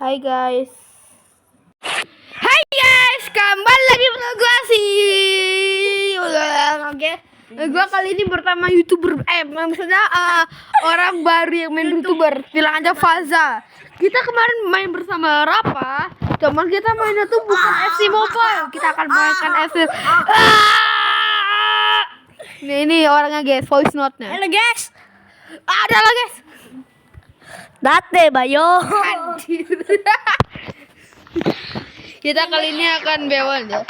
Hai guys. Hai guys, kembali lagi bersama gue sih. Oke. Gue kali ini pertama YouTuber maksudnya orang baru yang main YouTuber. Bilang aja Faza. Kita kemarin main bersama Rafa, cuman kita mainnya tuh bukan FC Mobile. Kita akan mainkan FC. Ini orangnya guys, voice note-nya. Halo guys, Ada lah guys. Date Bayo. Anjir. Kita kali ini akan bewon ya.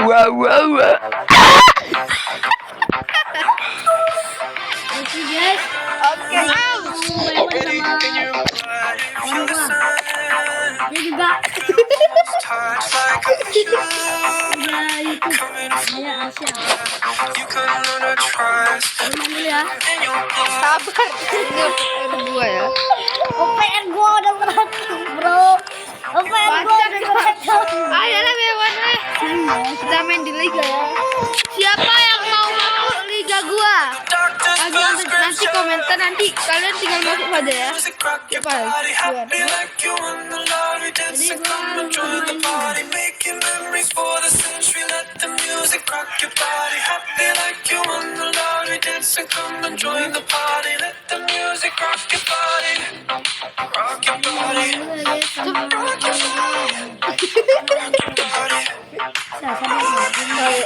Wow. Oke guys, Oke. dia juga udah YouTube saya Asia. Teman dulu ya. Sabar. Ini gua ya. OPR gua udah berantem bro. OPR gua udah berantem. Ayo lah bewon lah. Kita main di liga ya. Siapa yang mau liga gua? Nanti komentar, nanti kalian tinggal masuk aja ya. Siapa? Jadi gua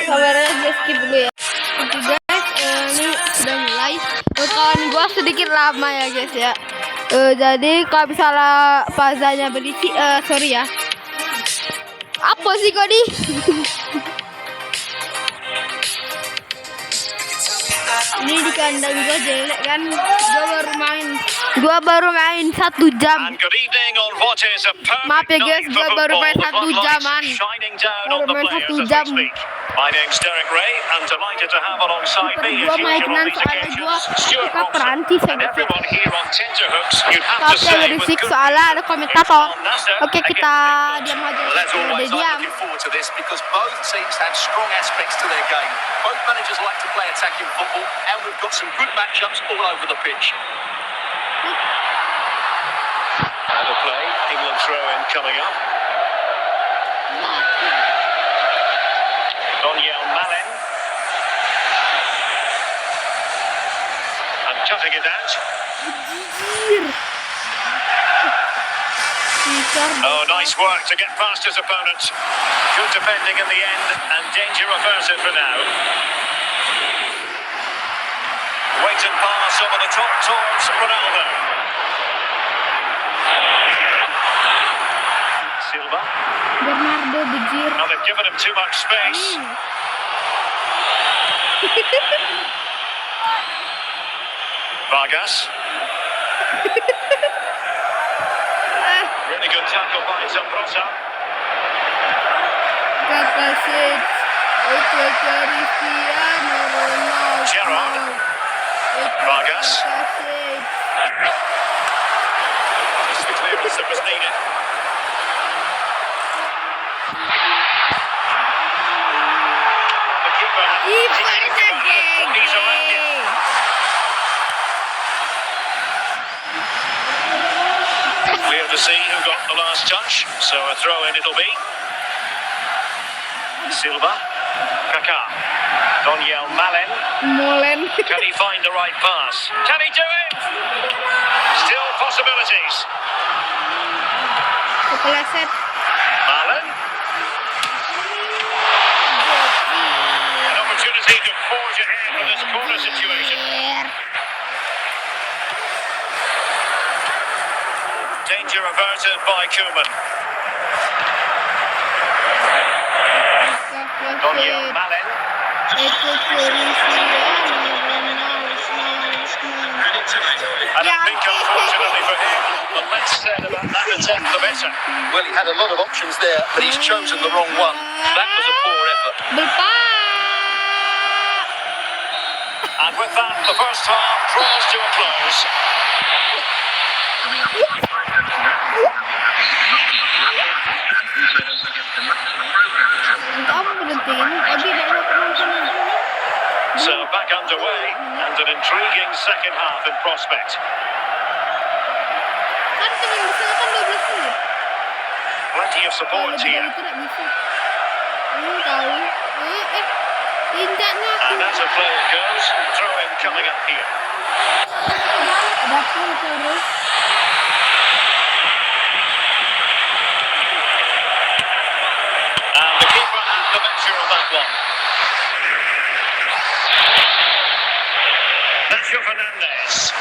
Kameranya gue skip dulu ya. Oke guys, ini sudah mulai. Kawan gua sedikit lama ya guys ya. Jadi kalau misalnya fazanya berisi, sorry ya. Apa sih Kodi? Ini di kandang gua jelek kan. Gua baru main 1 jam. Maaf ya guys, gua baru main 1 jaman. Baru main 1 jam. My name's Derek Ray. I'm delighted to have alongside me Gua as mainan usual soalnya gua Stuart suka Robson perancis ya and guys. everyone here on tenterhooks. You'd have to Tapi say with berisik good soalnya ada komentator. Oke, kita against diam aja. Well, as Udah always, I'm diam. looking forward to this because both teams have strong aspects to their game. Both managers like to play attacking football, and we've got some good matchups all over the pitch. Another play, England throw-in coming up. Donyell Malen. And cutting it out. Oh, nice work to get past his opponent. Good defending in the end, and danger averted for now. Wait and pass over the top towards Ronaldo. Silva. Bernardo Bejir. Now they've given him too much space. Vargas. Really good tackle by Zambrotta. Kakasih. Itu Cristiano Ronaldo. Gerrard. Vargas. Just the clearance that was needed. The keeper. He's around it. Clear to see who got the last touch, so a throw in it'll be. Silva, Kaká, Donyell Malen. Molen. Can he find the right pass? Can he do it? Still possibilities. Kepleset. Malen. An opportunity to forge ahead in this corner situation. Danger averted by Koeman. Donyell Malen. Itu Cristiano I don't think, unfortunately for him, the less said about that attempt, the better. Well, he had a lot of options there, but he's chosen the wrong one. That was a poor effort. And with that, the first half draws to a close. Kamu berhentiin, Abi banyak penonton. So back underway and an intriguing second half in prospect. Kan teman besar kan 12 plenty of support here. Itu tidak bisa. Ini tahu. Injaknya aku. And as a play it goes, throw-in coming up here. Dapur terus. And the keeper had the measure of that one. Nacho Fernandez.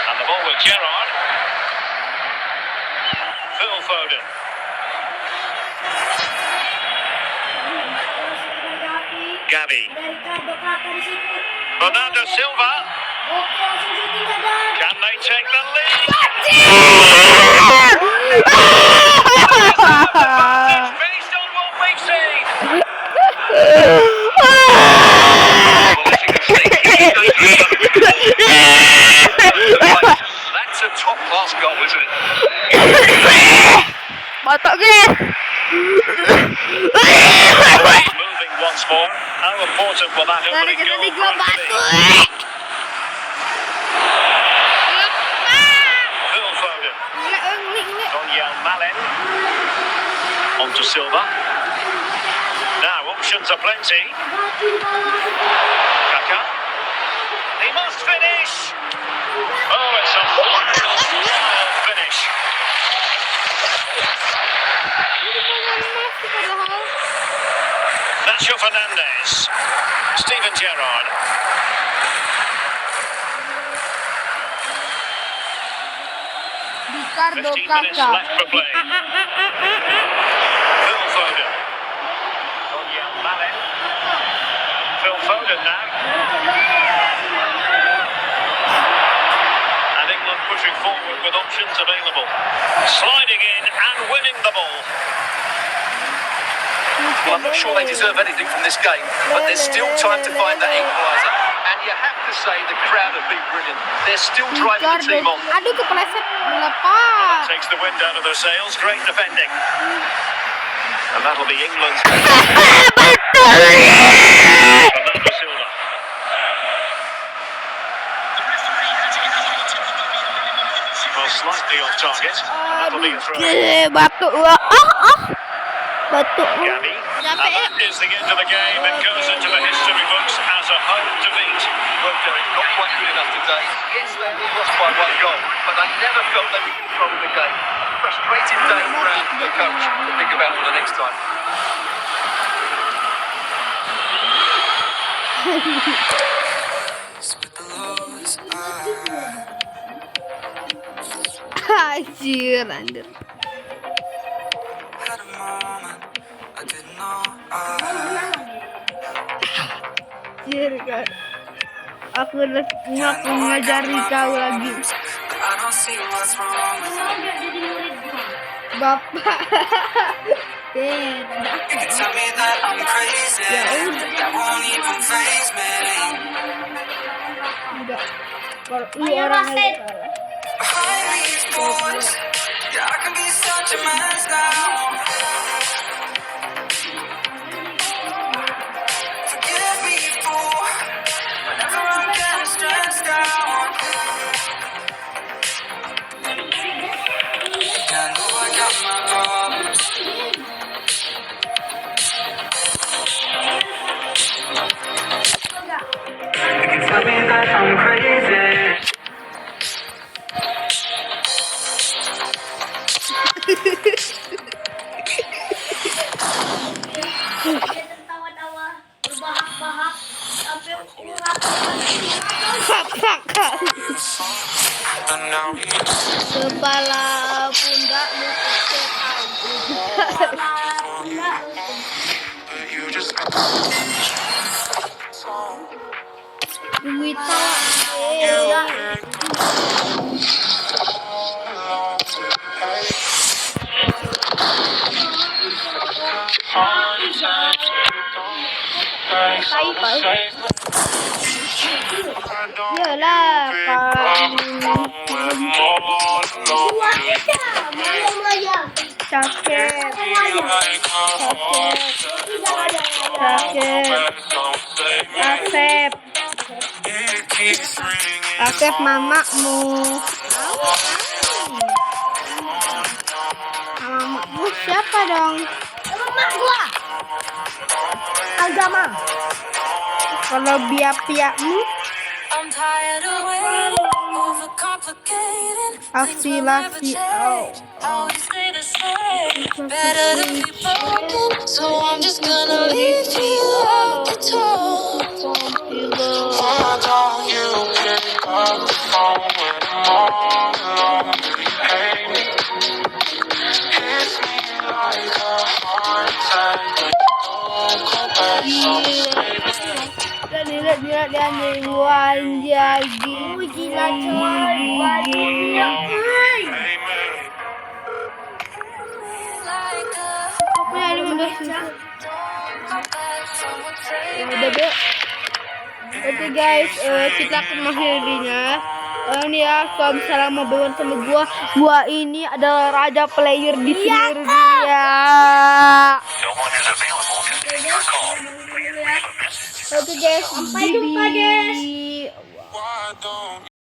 And the ball with Gerrard. Phil Foden. Gavi. Bernardo Silva. Can they take the lead? Based on what we've seen. That's a top-class goal, isn't it? Batak guys. Moving once more. How important will that opening goal Tadi gua prove to batu. be? Phil Foden. Donyell Malen. On to Silva. Now options are plenty. Kaka. He must finish. Oh, it's a wild finish. Nacho Fernandez. Steven Gerrard. Ricardo 15 minutes Kakak. left for play. Phil Foden. Donyell Malen. Phil Foden now. And England pushing forward with options available. Sliding in and winning the ball. Well, I'm not sure they deserve anything from this game, but there's still time to find that equaliser. And you have to say the crowd have been brilliant. They're still driving the team on. Aduh, kepleset lepas. Takes the wind out of their sails. Great defending. And that'll be England's. Bernardo Silva. Well, slightly off target. And that'll be a throw. Batuk. Batuk. Gavi. And that is the end of the game. It goes into the history books as a home defeat. Well, Derek, not quite good enough today. Yes, they lost by 1 goal, but they never felt they were controlling the game. Frustrating day for the coach to think about for the next time. Anjir, anjir. Anjir kan. Aku ngajari kau lagi. Bapak. Ya udah. Kalau lu orang aja salah. Tawa-tawa, berbahak-bahak, sampai urat. Kepala pundak duit yalah Asep mamamu mamamu dong. Emak gua. Agama. Kalau biak-piakmu I'm tired of waiting, overcomplicating. afilasi. Oh. Always stay the same. Better to be broken, so I'm just gonna leave you at the door. Why don't you pick up the phone when I'm all alone? Do you hate me? Hits me like a heart attack, but don't go back so sweet. Lihat dia nih wajah Gila coy. Bajunya. Punya 15 juta. Udah deh. Oke guys, kita akan mengakhirinya. Ini ya, kalau misalnya mau bermain sama gua ini adalah raja player di seluruh dunia. No one is available to take your call. Oke guys, Sampai jumpa, guys. Bibi. Why don't